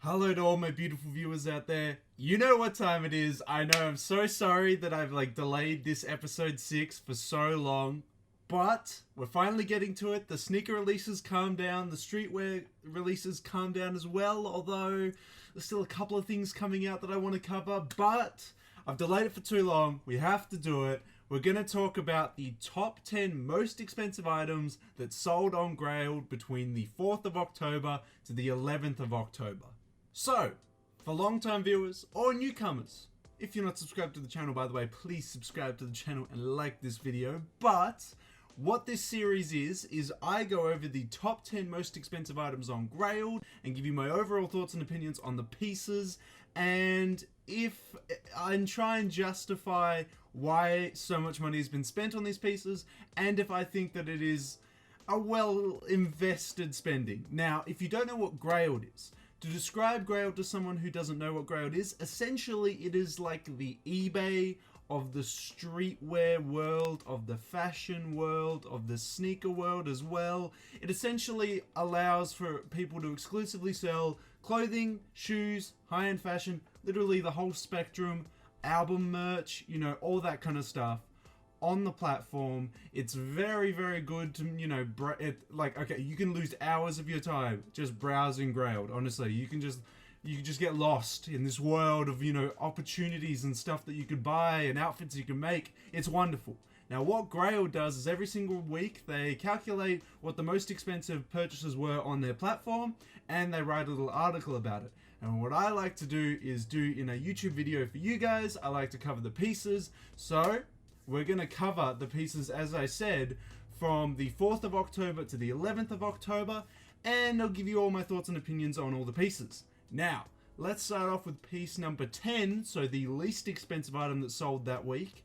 Hello to all my beautiful viewers out there. You know what time it is. I know I'm so sorry that I've delayed this episode 6 for so long. But we're finally getting to it. The sneaker releases calm down. The streetwear releases calm down as well. Although there's still a couple of things coming out that I want to cover. But I've delayed it for too long. We have to do it. We're going to talk about the top 10 most expensive items that sold on Grailed between the 4th of October to the 11th of October. So, for long-time viewers or newcomers, if you're not subscribed to the channel, by the way, please subscribe to the channel and like this video. But what this series is I go over the top 10 most expensive items on Grailed and give you my overall thoughts and opinions on the pieces, and try and justify why so much money has been spent on these pieces, and if I think that it is a well invested spending. Now, if you don't know what Grailed is, to describe Grailed to someone who doesn't know what Grailed is, essentially it is like the eBay of the streetwear world, of the fashion world, of the sneaker world as well. It essentially allows for people to exclusively sell clothing, shoes, high-end fashion, literally the whole spectrum, album merch, all that kind of stuff on the platform. It's very, very good to, okay, you can lose hours of your time just browsing Grailed. Honestly, you can just get lost in this world of, opportunities and stuff that you could buy and outfits you can make. It's wonderful. Now, what Grailed does is every single week they calculate what the most expensive purchases were on their platform, and they write a little article about it. And what I like to do is do in a YouTube video for you guys, I like to cover the pieces. So we're going to cover the pieces, as I said, from the 4th of October to the 11th of October, and I'll give you all my thoughts and opinions on all the pieces. Now, let's start off with piece number 10, so the least expensive item that sold that week,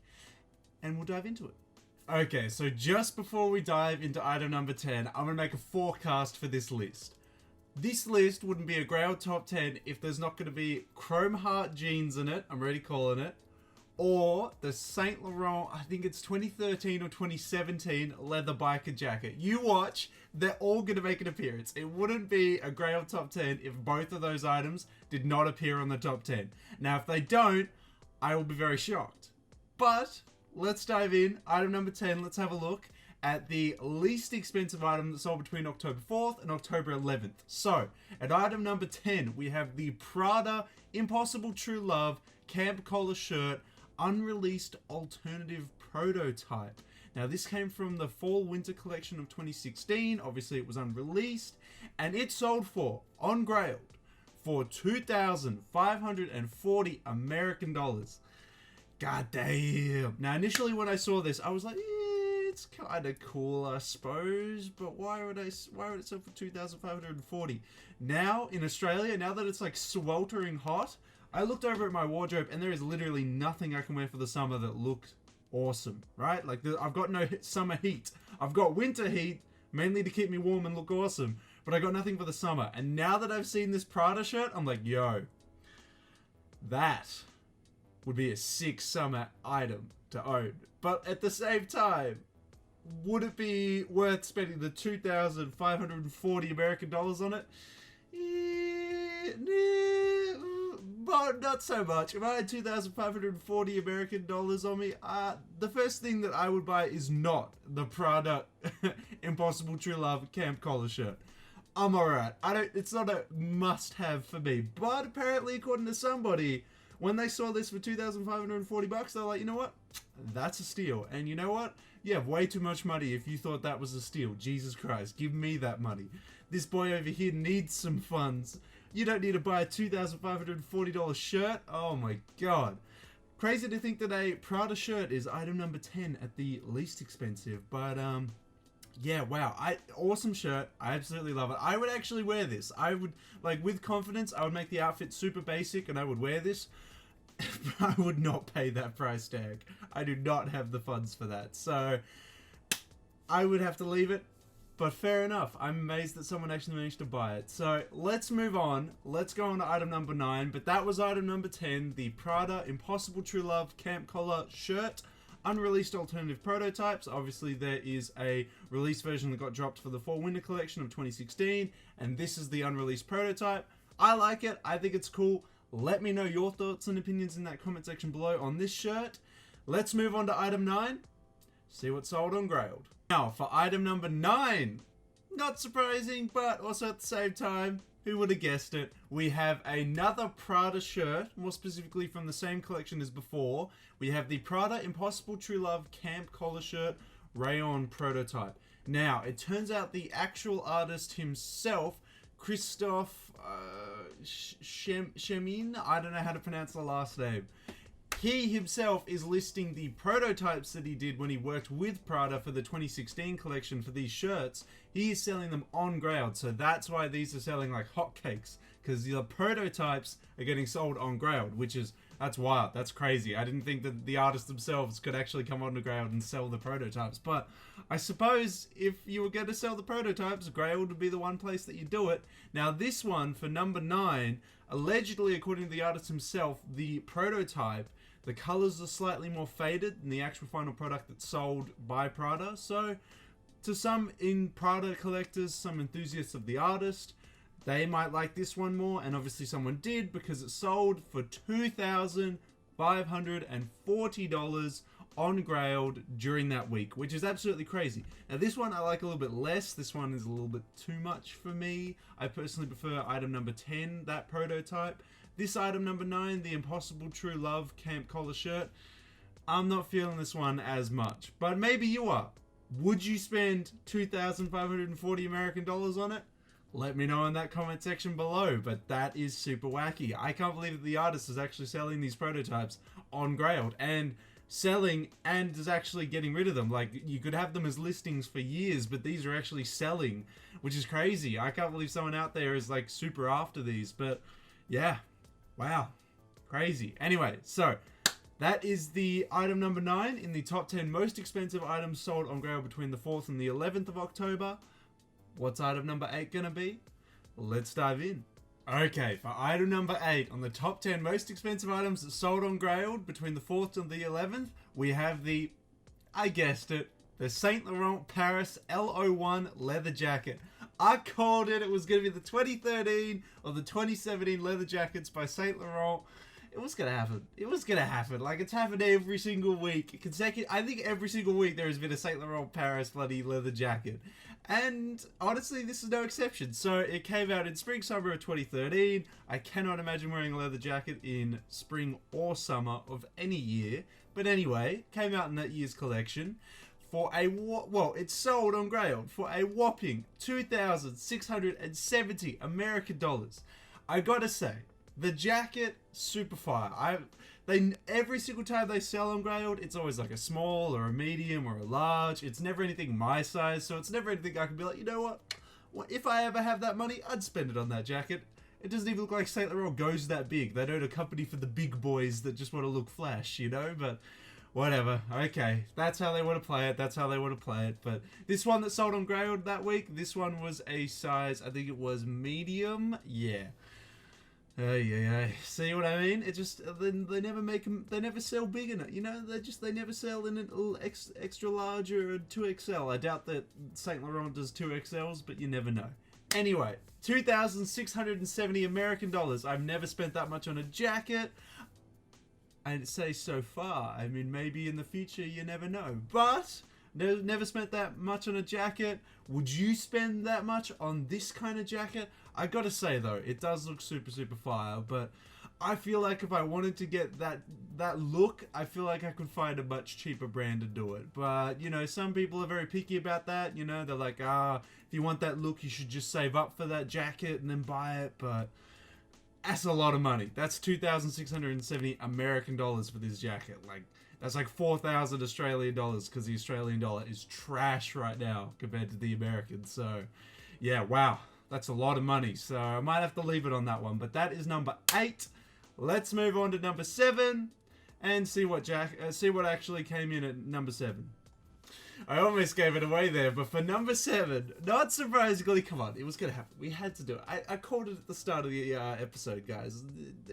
and we'll dive into it. Okay, so just before we dive into item number 10, I'm going to make a forecast for this list. This list wouldn't be a Grailed top 10 if there's not going to be chrome heart jeans in it, I'm already calling it, or the Saint Laurent, I think it's 2013 or 2017 leather biker jacket. You watch, they're all going to make an appearance. It wouldn't be a Grailed top 10 if both of those items did not appear on the top 10. Now, if they don't, I will be very shocked. But let's dive in. Item number 10, let's have a look at the least expensive item that sold between October 4th and October 11th. So, at item number 10, we have the Prada Impossible True Love Camp Collar Shirt Unreleased Alternative Prototype. Now, this came from the Fall Winter collection of 2016. Obviously, it was unreleased, and it sold on Grailed, for 2,540 American dollars. God damn. Now, initially when I saw this, I was like, it's kind of cool, I suppose, but why would it sell for 2,540? Now, in Australia, now that it's sweltering hot, I looked over at my wardrobe and there is literally nothing I can wear for the summer that looks awesome, right? I've got no summer heat. I've got winter heat, mainly to keep me warm and look awesome, but I got nothing for the summer. And now that I've seen this Prada shirt, I'm like, yo, that would be a sick summer item to own. But at the same time, would it be worth spending the 2,540 American dollars on it? But not so much. If I had 2,540 American dollars on me, the first thing that I would buy is not the Prada Impossible True Love Camp Collar shirt. I'm alright. It's not a must-have for me. But apparently, according to somebody, when they saw this for 2,540 bucks, they're like, you know what? That's a steal. And you know what? You have way too much money if you thought that was a steal. Jesus Christ, give me that money. This boy over here needs some funds. You don't need to buy a $2,540 shirt. Oh my god. Crazy to think that a Prada shirt is item number 10 at the least expensive. But, yeah, wow. Awesome shirt. I absolutely love it. I would actually wear this. I would, with confidence, I would make the outfit super basic and I would wear this. But I would not pay that price tag. I do not have the funds for that. So, I would have to leave it. But fair enough. I'm amazed that someone actually managed to buy it. So, let's move on. Let's go on to item number 9. But that was item number 10. The Prada Impossible True Love Camp Collar Shirt. Unreleased alternative prototypes. Obviously, there is a release version that got dropped for the Fall Winter collection of 2016. And this is the unreleased prototype. I like it. I think it's cool. Let me know your thoughts and opinions in that comment section below on this shirt. Let's move on to item 9. See what's sold on Grailed. Now, for item number 9. Not surprising, but also at the same time, who would have guessed it? We have another Prada shirt, more specifically from the same collection as before. We have the Prada Impossible True Love Camp Collar Shirt Rayon Prototype. Now, it turns out the actual artist himself, Christophe Chemin, I don't know how to pronounce the last name. He himself is listing the prototypes that he did when he worked with Prada for the 2016 collection for these shirts. He is selling them on Grailed, so that's why these are selling like hotcakes, because the prototypes are getting sold on Grailed, that's wild, that's crazy. I didn't think that the artists themselves could actually come onto Grailed and sell the prototypes, but I suppose if you were going to sell the prototypes, Grailed would be the one place that you do it. Now this one, for number 9, allegedly according to the artist himself, the prototype, the colors are slightly more faded than the actual final product that's sold by Prada. So, to some Prada collectors, some enthusiasts of the artist, they might like this one more, and obviously someone did because it sold for $2,540 on Grailed during that week, which is absolutely crazy. Now this one I like a little bit less. This one is a little bit too much for me. I personally prefer item number 10, that prototype. This item number 9, the Impossible True Love Camp Collar Shirt, I'm not feeling this one as much, but maybe you are. Would you spend 2,540 American dollars on it? Let me know in that comment section below, but that is super wacky. I can't believe that the artist is actually selling these prototypes on Grailed and selling and is actually getting rid of them. Like, you could have them as listings for years, but these are actually selling, which is crazy. I can't believe someone out there is like super after these, but yeah. Wow, crazy. Anyway, so that is the item number 9 in the top 10 most expensive items sold on Grailed between the 4th and the 11th of October. What's item number 8 gonna be? Let's dive in. Okay, for item number 8 on the top 10 most expensive items that sold on Grailed between the 4th and the 11th, we have the, I guessed it, the Saint Laurent Paris L01 leather jacket. I called it. It was going to be the 2013 or the 2017 leather jackets by Saint Laurent. It was going to happen. It was going to happen. Like, it's happened every single week. I think every single week there has been a Saint Laurent Paris bloody leather jacket. And honestly, this is no exception. So it came out in spring, summer of 2013. I cannot imagine wearing a leather jacket in spring or summer of any year. But anyway, came out in that year's collection. For it's sold on Grailed for a whopping 2,670 American dollars. I gotta say, the jacket, super fire. Every single time they sell on Grailed, it's always like a small or a medium or a large. It's never anything my size, so it's never anything I can be like, you know what? If I ever have that money, I'd spend it on that jacket. It doesn't even look like Saint Laurent goes that big. They don't a company for the big boys that just want to look flash, you know? But whatever. Okay, that's how they want to play it. That's how they want to play it. But this one that sold on Grailed that week, this one was a size, I think it was medium. Yeah. See what I mean? It just, they never make them, they never sell big enough, you know? They never sell in an extra large or a 2XL. I doubt that Saint Laurent does 2XLs, but you never know. Anyway, 2,670 American dollars. I've never spent that much on a jacket. I'd say so far. I mean, maybe in the future, you never know. But never spent that much on a jacket. Would you spend that much on this kind of jacket? I gotta say though, it does look super, super fire. But I feel like if I wanted to get that look, I feel like I could find a much cheaper brand to do it. But, you know, some people are very picky about that. You know, they're like, if you want that look, you should just save up for that jacket and then buy it. But that's a lot of money. That's 2,670 American dollars for this jacket. Like, that's like 4,000 Australian dollars, because the Australian dollar is trash right now compared to the American. So, yeah, wow. That's a lot of money. So I might have to leave it on that one. But that is number 8. Let's move on to number 7 and see what actually came in at number 7. I almost gave it away there, but for number 7, not surprisingly, come on, it was going to happen. We had to do it. I called it at the start of the episode, guys.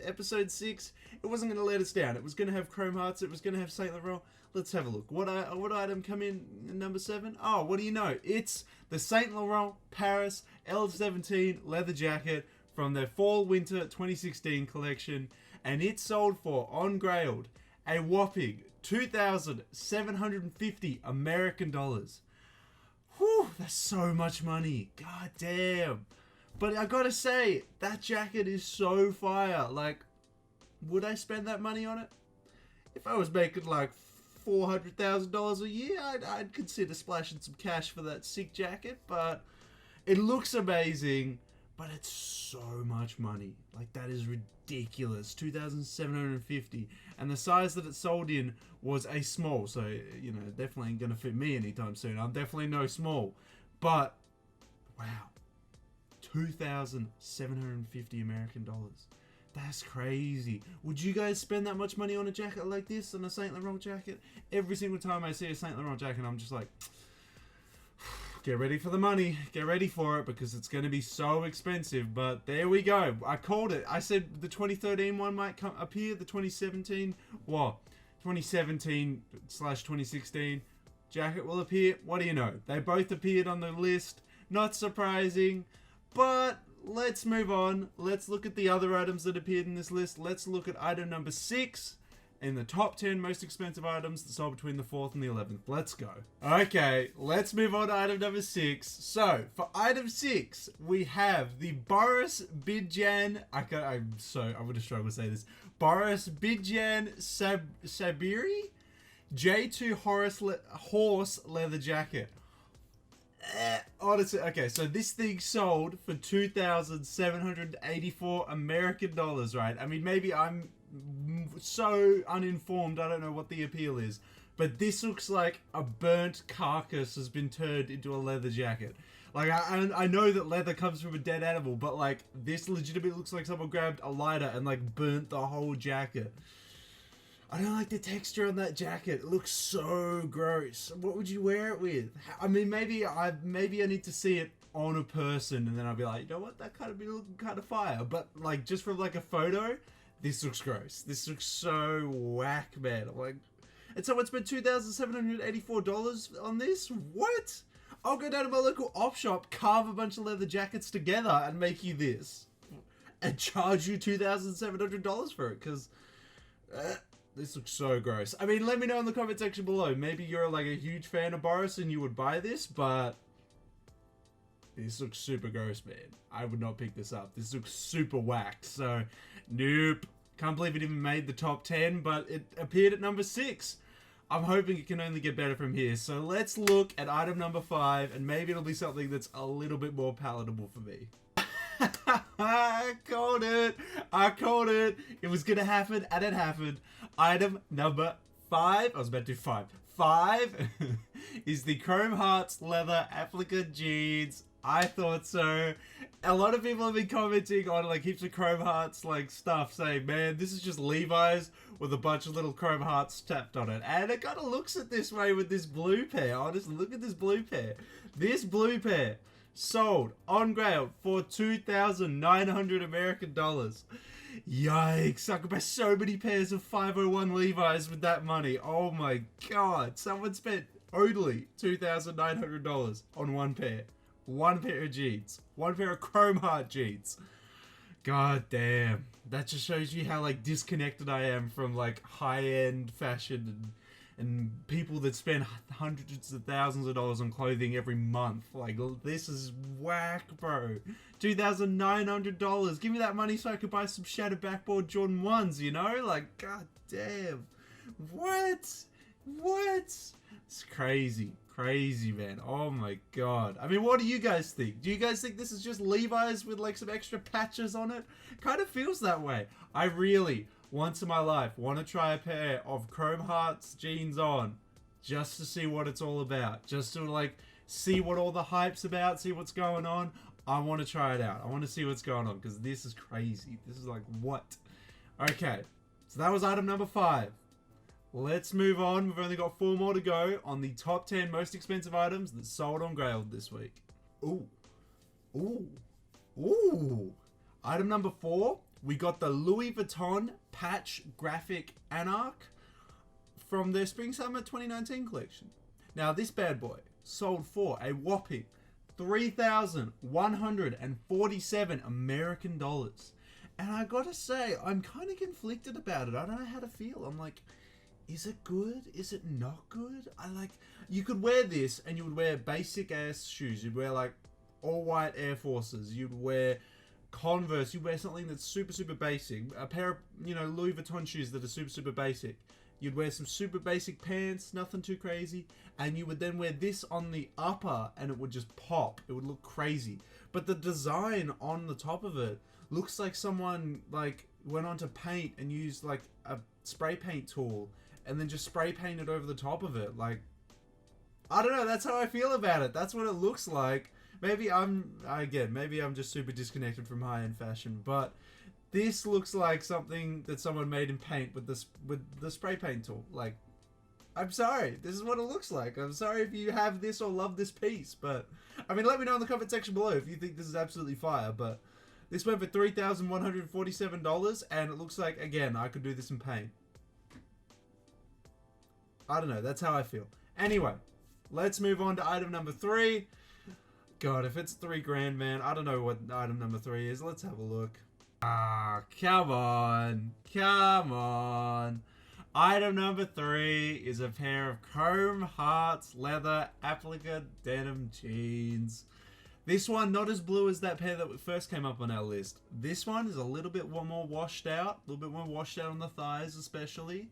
Episode 6, it wasn't going to let us down. It was going to have Chrome Hearts. It was going to have Saint Laurent. Let's have a look. What item come in number 7? Oh, what do you know? It's the Saint Laurent Paris L17 leather jacket from their Fall Winter 2016 collection, and it sold for, on Grailed, a whopping 2,750 American dollars. Whew, that's so much money. God damn. But I gotta say, that jacket is so fire. Like, would I spend that money on it? If I was making like $400,000 a year, I'd consider splashing some cash for that sick jacket. But it looks amazing, but it's so much money. Like, that is ridiculous. 2,750, and the size that it sold in was a small. So, you know, definitely ain't gonna fit me anytime soon. I'm definitely no small. But wow, 2,750 American dollars. That's crazy. Would you guys spend that much money on a jacket like this, on a Saint Laurent jacket? Every single time I see a Saint Laurent jacket, I'm just like, get ready for the money. Get ready for it, because it's going to be so expensive. But there we go. I called it. I said the 2013 one might come appear. The 2017, well, 2017/2016 jacket will appear. What do you know? They both appeared on the list. Not surprising, but let's move on. Let's look at the other items that appeared in this list. Let's look at item number 6 in the top 10 most expensive items that sold between the 4th and the 11th. Let's go. Okay, let's move on to item number 6. So, for item 6, we have the Boris Bidjan. I would have struggled to say this. Boris Bidjan Sabiri J2 horse leather jacket. Honestly, okay, so this thing sold for 2,784 American dollars, right? I mean, maybe I'm so uninformed, I don't know what the appeal is, but this looks like a burnt carcass has been turned into a leather jacket. Like, I know that leather comes from a dead animal, but like, this legitimately looks like someone grabbed a lighter and like burnt the whole jacket. I don't like the texture on that jacket. It looks so gross. What would you wear it with? I mean, maybe I need to see it on a person, and then I'll be like, you know what, that kind of be looking kind of fire. But like, just from like a photo, this looks gross. This looks so whack, man. I'm like, and someone spent $2,784 on this? What? I'll go down to my local op shop, carve a bunch of leather jackets together, and make you this, and charge you $2,700 for it, because this looks so gross. I mean, let me know in the comment section below. Maybe you're like a huge fan of Boris and you would buy this, but this looks super gross, man. I would not pick this up. This looks super whacked. So, nope. Can't believe it even made the top 10, but it appeared at number 6. I'm hoping it can only get better from here. So let's look at item number 5, and maybe it'll be something that's a little bit more palatable for me. I called it. It was gonna happen, and it happened. Item number 5. I was about to do 5. 5 is the Chrome Hearts leather applica jeans. I thought so. A lot of people have been commenting on like heaps of Chrome Hearts like stuff, saying, man, this is just Levi's with a bunch of little Chrome Hearts tapped on it. And it kind of looks at this way with this blue pair. Honestly, look at this blue pair. This blue pair sold on Grailed for 2,900 American dollars. Yikes, I could buy so many pairs of 501 Levi's with that money. Oh my god, someone spent only $2,900 on one pair. One pair of jeans. One pair of Chrome Heart jeans. God damn. That just shows you how like disconnected I am from like high-end fashion and people that spend hundreds of thousands of dollars on clothing every month. Like, this is whack, bro. $2,900. Give me that money so I could buy some shattered backboard Jordan 1s, you know? Like, god damn. What? It's crazy. Crazy, man. Oh my god. I mean, what do you guys think? Do you guys think this is just Levi's with like some extra patches on it? Kind of feels that way. I really, once in my life, want to try a pair of Chrome Hearts jeans on just to see what it's all about. Just to like see what all the hype's about, see what's going on. I want to try it out. I want to see what's going on because this is crazy. This is like, what? Okay, so that was item number 5. Let's move on. We've only got 4 more to go on the top 10 most expensive items that sold on Grailed this week. Ooh. Item number 4, we got the Louis Vuitton Patch Graphic Anarch from their Spring Summer 2019 collection. Now, this bad boy sold for a whopping $3,147 American dollars. And I gotta say, I'm kind of conflicted about it. I don't know how to feel. I'm like, is it good? Is it not good? You could wear this and you would wear basic ass shoes. You'd wear like all white Air Forces. You'd wear Converse. You'd wear something that's super, super basic. A pair of, Louis Vuitton shoes that are super, super basic. You'd wear some super basic pants, nothing too crazy. And you would then wear this on the upper and it would just pop. It would look crazy. But the design on the top of it looks like someone went on to paint and used like a spray paint tool and then just spray painted over the top of it. Like, I don't know, that's how I feel about it. That's what it looks like. Maybe I'm just super disconnected from high-end fashion, but this looks like something that someone made in paint with the spray paint tool. Like, I'm sorry, this is what it looks like. I'm sorry if you have this or love this piece, but I mean, let me know in the comment section below if you think this is absolutely fire. But this went for $3,147, and it looks like, again, I could do this in paint. I don't know, that's how I feel. Anyway, let's move on to item number 3. God, if it's $3,000, man, I don't know what item number 3 is. Let's have a look. Ah, come on. Come on. Item number 3 is a pair of Chrome Hearts leather applica denim jeans. This one, not as blue as that pair that first came up on our list. This one is a little bit more washed out. A little bit more washed out on the thighs especially.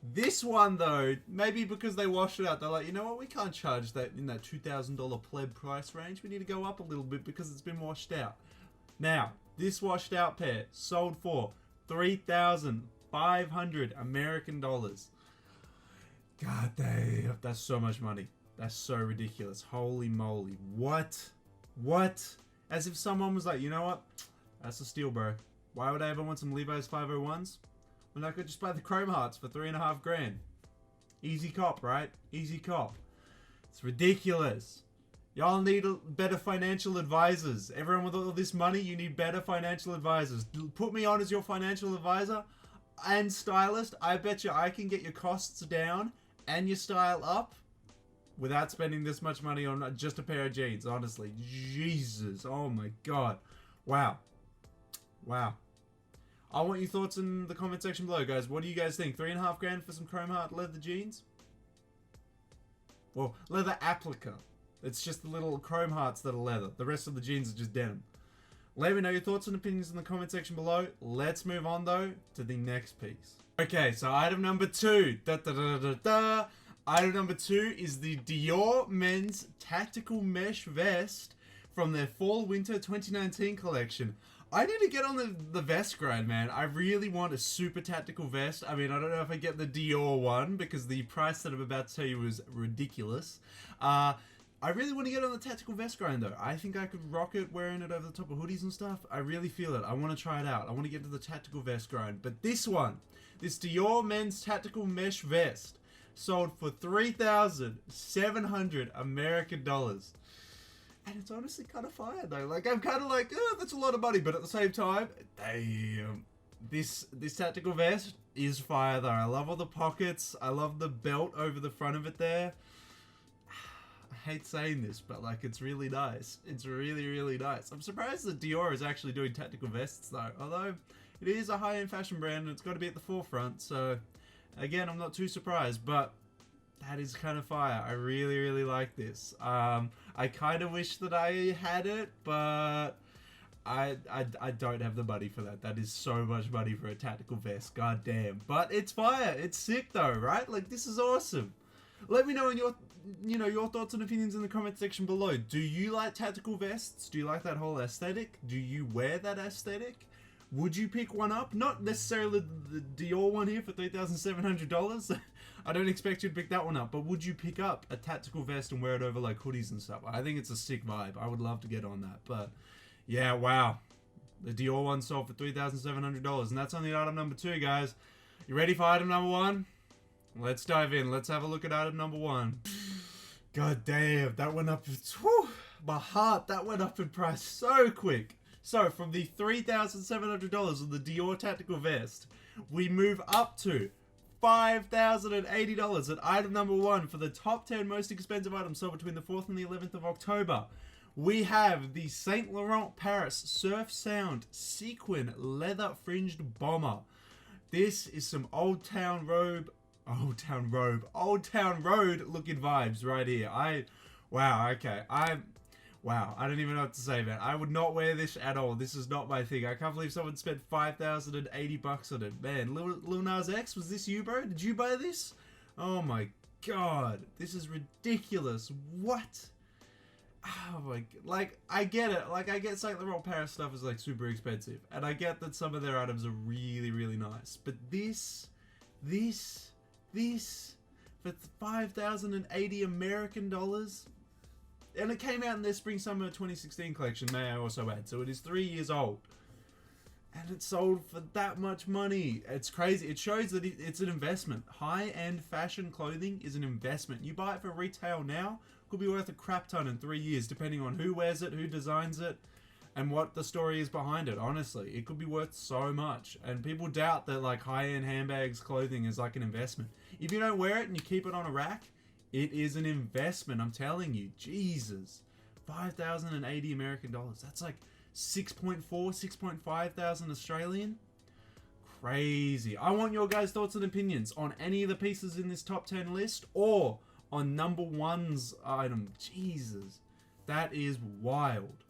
This one, though, maybe because they washed it out, they're like, you know what, we can't charge that in that $2,000 pleb price range. We need to go up a little bit because it's been washed out. Now, this washed out pair sold for $3,500 American dollars. God damn, that's so much money. That's so ridiculous. Holy moly. What? As if someone was like, you know what? That's a steal, bro. Why would I ever want some Levi's 501s? When I could just buy the Chrome Hearts for $3,500. Easy cop, right? Easy cop. It's ridiculous. Y'all need better financial advisors. Everyone with all this money, you need better financial advisors. Put me on as your financial advisor and stylist. I bet you I can get your costs down and your style up without spending this much money on just a pair of jeans, honestly. Jesus. Oh my God. Wow. I want your thoughts in the comment section below, guys. What do you guys think? $3,500 for some Chrome Heart leather jeans? Well, leather applica. It's just the little Chrome Hearts that are leather. The rest of the jeans are just denim. Let me know your thoughts and opinions in the comment section below. Let's move on, though, to the next piece. Okay, so item number 2. Item number 2 is the Dior Men's Tactical Mesh Vest from their Fall-Winter 2019 collection. I need to get on the vest grind, man. I really want a super tactical vest. I mean, I don't know if I get the Dior one because the price that I'm about to tell you is ridiculous. I really want to get on the tactical vest grind, though. I think I could rock it wearing it over the top of hoodies and stuff. I really feel it. I want to try it out. I want to get to the tactical vest grind. But this one, this Dior Men's Tactical Mesh Vest, sold for $3,700 American dollars. And it's honestly kind of fire, though. Like, I'm kind of like, oh, that's a lot of money. But at the same time, damn. This tactical vest is fire, though. I love all the pockets. I love the belt over the front of it there. I hate saying this, but, like, it's really nice. It's really, really nice. I'm surprised that Dior is actually doing tactical vests, though. Although, it is a high-end fashion brand, and it's got to be at the forefront. So, again, I'm not too surprised. But that is kind of fire. I really, really like this. I kind of wish that I had it, but I don't have the money for that. That is so much money for a tactical vest. God damn. But it's fire. It's sick though, right? Like, this is awesome. Let me know in your thoughts and opinions in the comment section below. Do you like tactical vests? Do you like that whole aesthetic? Do you wear that aesthetic? Would you pick one up? Not necessarily the Dior one here for $3,700. I don't expect you to pick that one up, but would you pick up a tactical vest and wear it over like hoodies and stuff? I think it's a sick vibe. I would love to get on that, but yeah, wow. The Dior one sold for $3,700, and that's only item number 2, guys. You ready for item number 1? Let's dive in. Let's have a look at item number 1. God damn, that went up. Whew, my heart, that went up in price so quick. So, from the $3,700 of the Dior Tactical Vest, we move up to $5,080 at item number 1 for the top 10 most expensive items sold between the 4th and the 11th of October. we have the Saint Laurent Paris Surf Sound Sequin Leather Fringed Bomber. This is some Old Town Road looking vibes right here. Wow, I don't even know what to say, man. I would not wear this at all. This is not my thing. I can't believe someone spent $5,080 on it. Man, Lil Nas X, was this you, bro? Did you buy this? Oh my god. This is ridiculous. What? Oh my god. Like, I get it. Like, I get Saint Laurent Paris stuff is, like, super expensive. And I get that some of their items are really, really nice. But this, for 5,080 American dollars? And it came out in their Spring-Summer 2016 collection, may I also add. So it is 3 years old. And it sold for that much money. It's crazy. It shows that it's an investment. High-end fashion clothing is an investment. You buy it for retail now, could be worth a crap ton in 3 years, depending on who wears it, who designs it, and what the story is behind it. Honestly, it could be worth so much. And people doubt that like high-end handbags clothing is like an investment. If you don't wear it and you keep it on a rack, it is an investment, I'm telling you. Jesus. 5,080 American dollars. That's like 6.5 thousand Australian. Crazy. I want your guys' thoughts and opinions on any of the pieces in this top 10 list or on number one's item. Jesus. That is wild.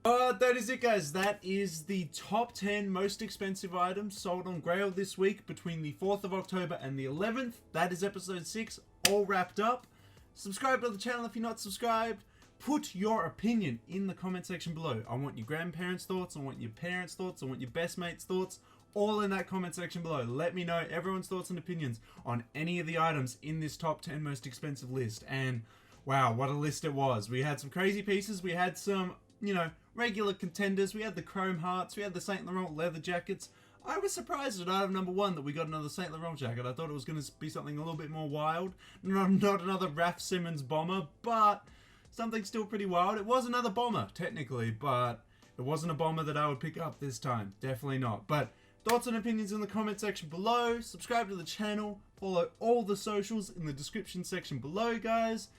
That is it, guys. That is the top 10 most expensive items sold on Grailed this week between the 4th of October and the 11th. That is episode 6. All wrapped up. Subscribe to the channel if you're not subscribed. Put your opinion in the comment section below. I want your grandparents' thoughts, I want your parents' thoughts, I want your best mates' thoughts, all in that comment section below. Let me know everyone's thoughts and opinions on any of the items in this top 10 most expensive list. And wow, what a list it was. We had some crazy pieces, we had some, you know, regular contenders, we had the chrome hearts, we had the Saint Laurent leather jackets. I was surprised at item number 1 that we got another Saint Laurent jacket. I thought it was going to be something a little bit more wild. Not another Raf Simons bomber, but something still pretty wild. It was another bomber, technically, but it wasn't a bomber that I would pick up this time. Definitely not. But thoughts and opinions in the comment section below. Subscribe to the channel. Follow all the socials in the description section below, guys.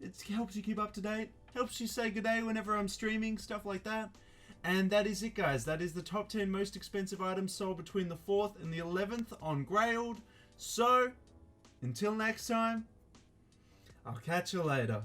It helps you keep up to date. Helps you say good day whenever I'm streaming, stuff like that. And that is it, guys. That is the top 10 most expensive items sold between the 4th and the 11th on Grailed. So, until next time, I'll catch you later.